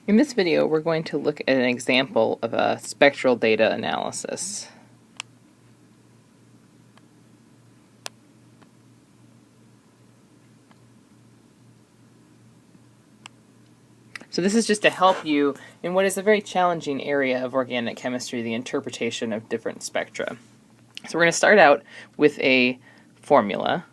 In this video, we're going to look at an example of a spectral data analysis. So this is just to help you in what is a very challenging area of organic chemistry, the interpretation of different spectra. So we're going to start out with a formula,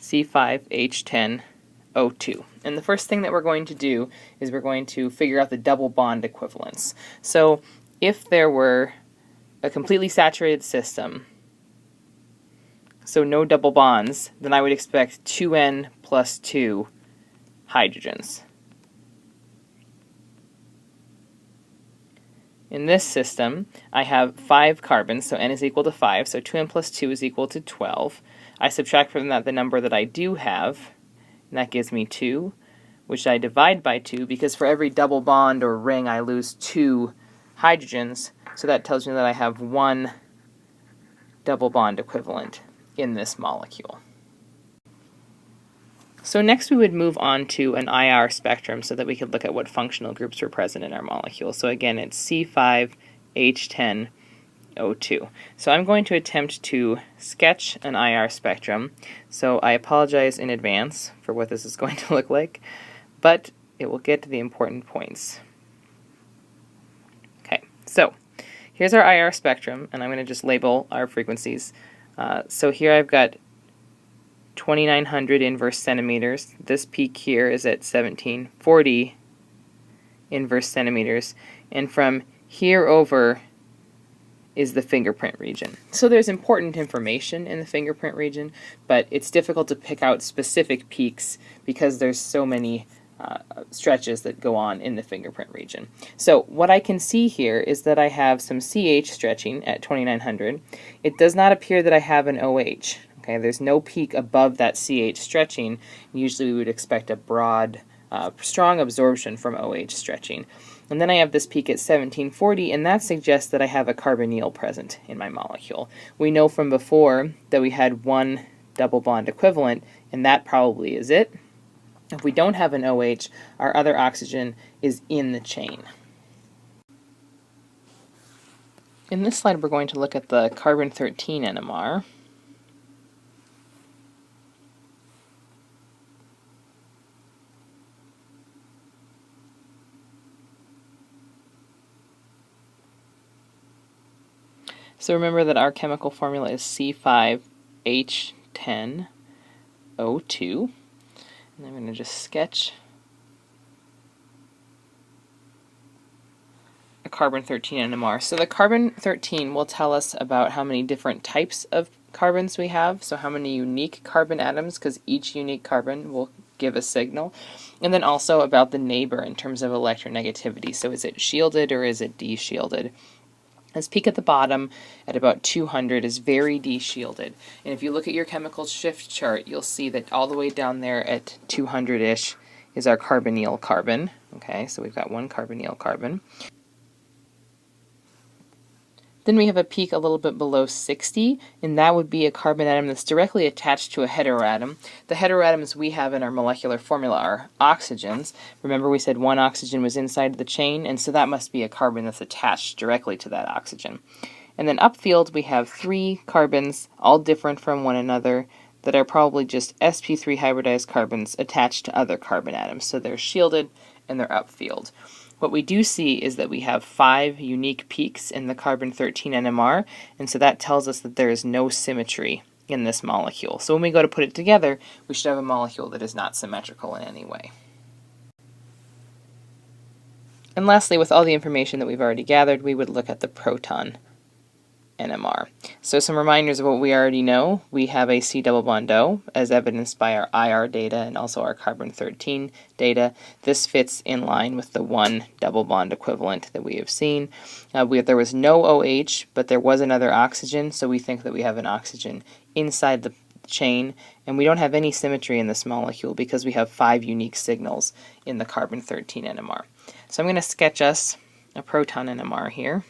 C5H10O2. And the first thing that we're going to do is we're going to figure out the double bond equivalence. So if there were a completely saturated system, so no double bonds, then I would expect 2n plus 2 hydrogens. In this system, I have 5 carbons, so n is equal to 5, so 2n plus 2 is equal to 12. I subtract from that the number that I do have, and that gives me 2, which I divide by 2, because for every double bond or ring I lose 2 hydrogens, so that tells me that I have 1 double bond equivalent in this molecule. So next we would move on to an IR spectrum so that we could look at what functional groups were present in our molecule. So again, it's C5H10O2. So I'm going to attempt to sketch an IR spectrum. So I apologize in advance for what this is going to look like, but it will get to the important points. Okay, so here's our IR spectrum, and I'm going to just label our frequencies. So here I've got 2,900 inverse centimeters. This peak here is at 1,740 inverse centimeters. And from here over is the fingerprint region. So there's important information in the fingerprint region, but it's difficult to pick out specific peaks because there's so many stretches that go on in the fingerprint region. So what I can see here is that I have some CH stretching at 2,900. It does not appear that I have an OH. Okay, there's no peak above that CH stretching. Usually we would expect a broad, strong absorption from OH stretching. And then I have this peak at 1740, and that suggests that I have a carbonyl present in my molecule. We know from before that we had 1 double bond equivalent, and that probably is it. If we don't have an OH, our other oxygen is in the chain. In this slide, we're going to look at the carbon-13 NMR. So remember that our chemical formula is C5H10O2. And I'm going to just sketch a carbon-13 NMR. So the carbon-13 will tell us about how many different types of carbons we have, so how many unique carbon atoms, because each unique carbon will give a signal, and then also about the neighbor in terms of electronegativity. So is it shielded or is it de-shielded? This peak at the bottom at about 200 is very de-shielded. And if you look at your chemical shift chart, you'll see that all the way down there at 200-ish is our carbonyl carbon. Okay, so we've got 1 carbonyl carbon. Then we have a peak a little bit below 60, and that would be a carbon atom that's directly attached to a heteroatom. The heteroatoms we have in our molecular formula are oxygens. Remember we said 1 oxygen was inside the chain, and so that must be a carbon that's attached directly to that oxygen. And then upfield we have 3 carbons, all different from one another, that are probably just sp3 hybridized carbons attached to other carbon atoms. So they're shielded and they're upfield. What we do see is that we have 5 unique peaks in the carbon-13 NMR, and so that tells us that there is no symmetry in this molecule. So when we go to put it together, we should have a molecule that is not symmetrical in any way. And lastly, with all the information that we've already gathered, we would look at the proton NMR. So some reminders of what we already know. We have a C double bond O, as evidenced by our IR data and also our carbon-13 data. This fits in line with the 1 double bond equivalent that we have seen. There was no OH, but there was another oxygen, so we think that we have an oxygen inside the chain, and we don't have any symmetry in this molecule because we have 5 unique signals in the carbon-13 NMR. So I'm going to sketch us a proton NMR here.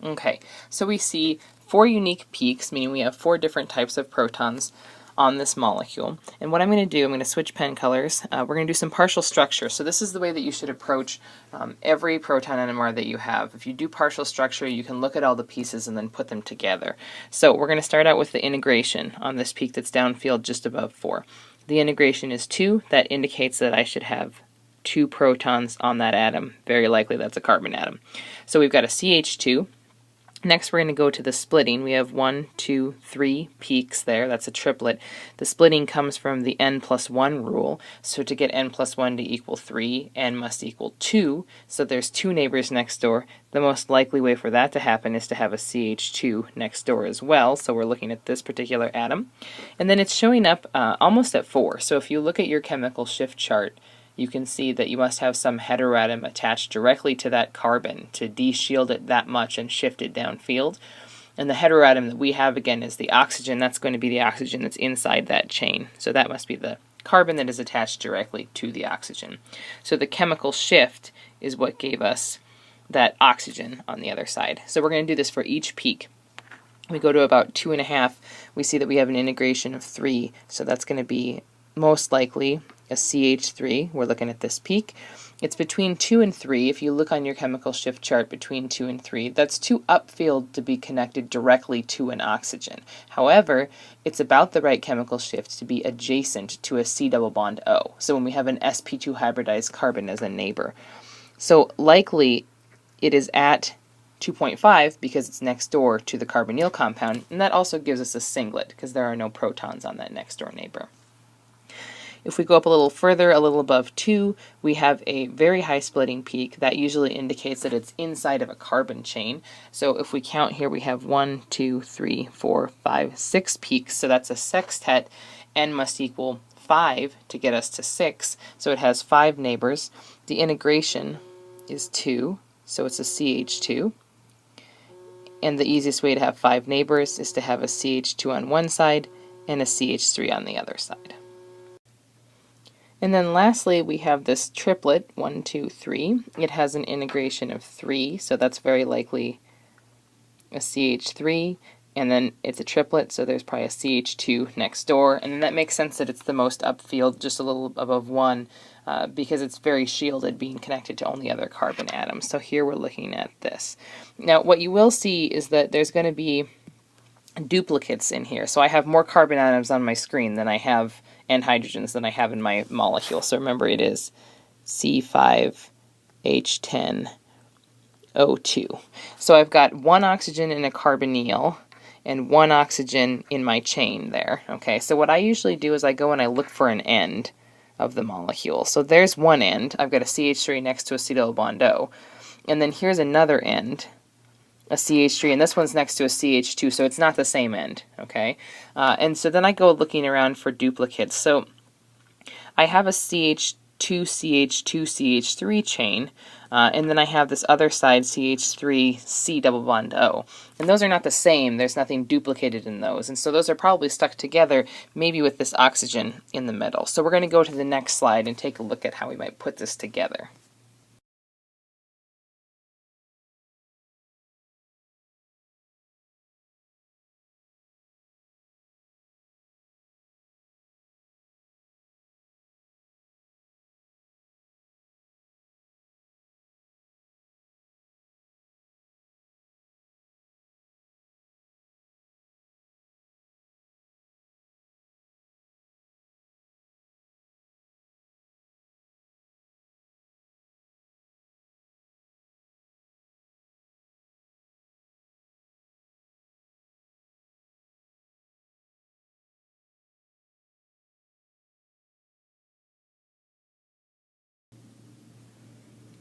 Okay, so we see 4 unique peaks, meaning we have 4 different types of protons on this molecule. And what I'm going to do, I'm going to switch pen colors. We're going to do some partial structure. So this is the way that you should approach every proton NMR that you have. If you do partial structure, you can look at all the pieces and then put them together. So we're going to start out with the integration on this peak that's downfield just above 4. The integration is 2. That indicates that I should have 2 protons on that atom. Very likely that's a carbon atom. So we've got a CH2. Next, we're going to go to the splitting. We have 1, 2, 3 peaks there. That's a triplet. The splitting comes from the n+1 rule. So to get n+1 to equal 3, n must equal 2. So there's 2 neighbors next door. The most likely way for that to happen is to have a CH2 next door as well. So we're looking at this particular atom. And then it's showing up almost at 4. So if you look at your chemical shift chart, you can see that you must have some heteroatom attached directly to that carbon to de-shield it that much and shift it downfield. And the heteroatom that we have, again, is the oxygen. That's going to be the oxygen that's inside that chain. So that must be the carbon that is attached directly to the oxygen. So the chemical shift is what gave us that oxygen on the other side. So we're going to do this for each peak. We go to about 2.5. We see that we have an integration of 3. So that's going to be most likely a CH3. We're looking at this peak. It's between 2 and 3. If you look on your chemical shift chart between 2 and 3, that's too upfield to be connected directly to an oxygen. However, it's about the right chemical shift to be adjacent to a C double bond O. So when we have an sp2 hybridized carbon as a neighbor. So likely it is at 2.5 because it's next door to the carbonyl compound, and that also gives us a singlet because there are no protons on that next door neighbor. If we go up a little further, a little above 2, we have a very high splitting peak. That usually indicates that it's inside of a carbon chain. So if we count here, we have 1, 2, 3, 4, 5, 6 peaks. So that's a sextet. N must equal 5 to get us to 6. So it has 5 neighbors. The integration is 2, so it's a CH2. And the easiest way to have 5 neighbors is to have a CH2 on one side and a CH3 on the other side. And then lastly, we have this triplet, 1, 2, 3. It has an integration of 3, so that's very likely a CH3. And then it's a triplet, so there's probably a CH2 next door. And then that makes sense that it's the most upfield, just a little above 1, because it's very shielded, being connected to only other carbon atoms. So here we're looking at this. Now, what you will see is that there's going to be duplicates in here. So I have more carbon atoms on my screen than I have, and hydrogens than I have in my molecule. So remember, it is C5H10O2. So I've got 1 oxygen in a carbonyl and 1 oxygen in my chain there. Okay, so what I usually do is I go and I look for an end of the molecule. So there's one end. I've got a CH3 next to a C double bond O. And then here's another end, a CH3, and this one's next to a CH2, so it's not the same end, okay? And so then I go looking around for duplicates. So I have a CH2, CH2, CH3 chain, and then I have this other side, CH3, C double bond O. And those are not the same. There's nothing duplicated in those. And so those are probably stuck together, maybe with this oxygen in the middle. So we're going to go to the next slide and take a look at how we might put this together.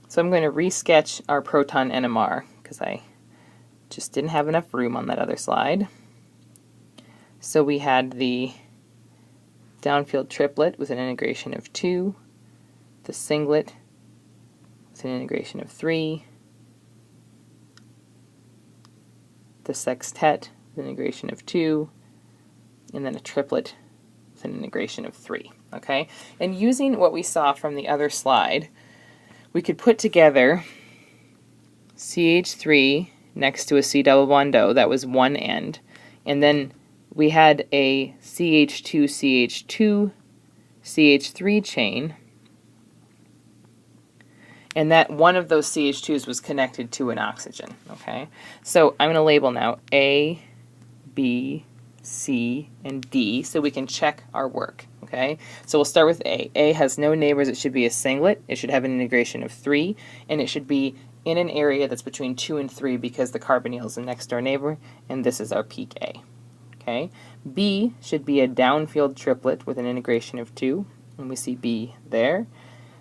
So I'm going to resketch our Proton NMR because I just didn't have enough room on that other slide. So we had the downfield triplet with an integration of 2, the singlet with an integration of 3, the sextet with an integration of 2, and then a triplet with an integration of 3. Okay? And using what we saw from the other slide, we could put together CH3 next to a C double bond O. That was one end. And then we had a CH2, CH3 chain. And that one of those CH2s was connected to an oxygen. Okay, so I'm going to label now A, B, C, and D so we can check our work. Okay, so we'll start with A. A has no neighbors. It should be a singlet. It should have an integration of 3, and it should be in an area that's between 2 and 3 because the carbonyl is the next door neighbor, and this is our peak A. Okay, B should be a downfield triplet with an integration of 2, and we see B there.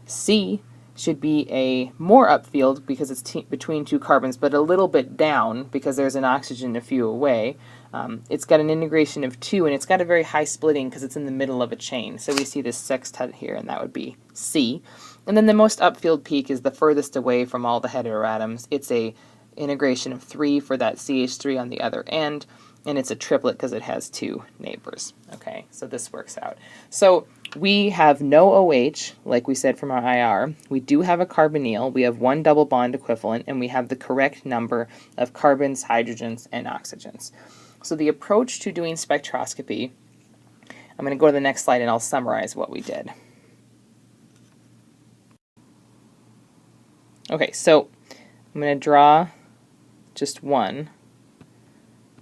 C should be a more upfield because it's between 2 carbons, but a little bit down because there's an oxygen a few away. It's got an integration of 2, and it's got a very high splitting because it's in the middle of a chain. So we see this sextet here, and that would be C. And then the most upfield peak is the furthest away from all the heteroatoms. It's a integration of 3 for that CH3 on the other end, and it's a triplet because it has 2 neighbors. Okay, so this works out. So we have no OH, like we said from our IR. We do have a carbonyl. We have 1 double bond equivalent, and we have the correct number of carbons, hydrogens, and oxygens. So the approach to doing spectroscopy, I'm going to go to the next slide and I'll summarize what we did. Okay, so I'm going to draw just one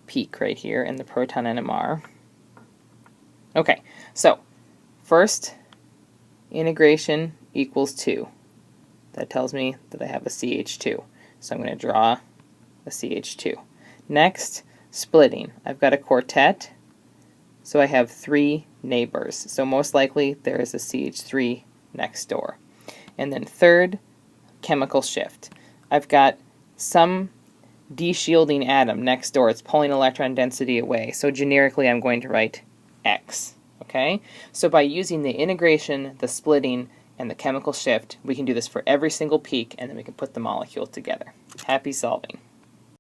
peak right here in the Proton NMR. Okay, so first integration equals 2. That tells me that I have a CH2. So I'm going to draw a CH2. Next, splitting. I've got a quartet, so I have 3 neighbors. So most likely there is a CH3 next door. And then third, chemical shift. I've got some de-shielding atom next door. It's pulling electron density away. So generically I'm going to write X. Okay? So by using the integration, the splitting, and the chemical shift, we can do this for every single peak, and then we can put the molecule together. Happy solving.